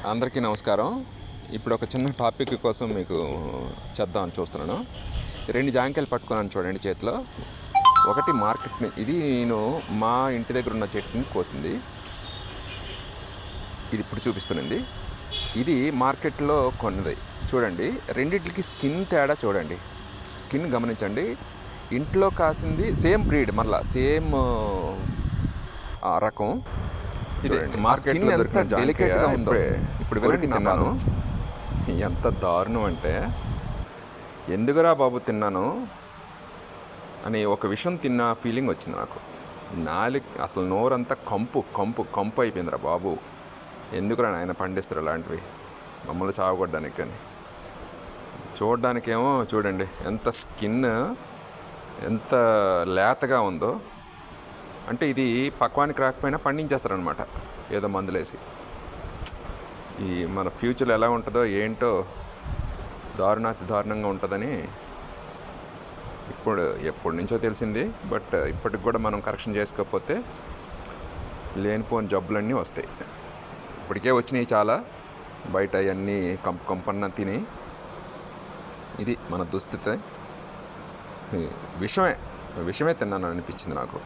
అందరికీ నమస్కారం. ఇప్పుడు ఒక చిన్న టాపిక్ కోసం మీకు చెప్దామని చూస్తున్నాను. 2 జాంకాయలు పట్టుకున్నాను చూడండి చేతిలో. ఒకటి మార్కెట్ని, ఇది నేను మా ఇంటి దగ్గర ఉన్న చెట్టుని కోసింది. ఇది ఇప్పుడు చూపిస్తున్నది. ఇది మార్కెట్లో కొన్నది. చూడండి, రెండిట్లకి స్కిన్ తేడా చూడండి. స్కిన్ గమనించండి. ఇంట్లో కాసింది సేమ్ బ్రీడ్, మళ్ళీ సేమ్ రకం. ఇది మార్కెట్లో దొరికిన జాంకాయ ఇప్పుడు వెనక్కి తిన్నాను. ఎంత దారుణం అంటే, ఎందుకురా బాబు తిన్నాను అని ఒక విషయం తిన్న ఫీలింగ్ వచ్చింది నాకు. అసలు నోరంతా కంపు కంపు కంపు అయిపోయిందిరా బాబు. ఎందుకురా నాయన పండిస్తారు అలాంటివి మమ్మల్ని చావగొట్టడానికి. కానీ చూడడానికేమో చూడండి ఎంత స్కిన్ ఎంత లేతగా ఉందో. అంటే ఇది పక్వానికి రాకపోయినా పండించేస్తారనమాట ఏదో మందులేసి. ఈ మన ఫ్యూచర్ ఎలా ఉంటుందో ఏంటో, దారుణాతి దారుణంగా ఉంటుందని ఎప్పటి నుంచో తెలిసింది. బట్ ఇప్పటికి కూడా మనం కరెక్షన్ చేసుకోకపోతే లేనిపోని జబ్బులన్నీ వస్తాయి. ఇప్పటికే వచ్చినాయి చాలా, బయట అవన్నీ కంపన్న తిని. ఇది మన దుస్థితి. విషమే తిన్నాను అనిపించింది నాకు.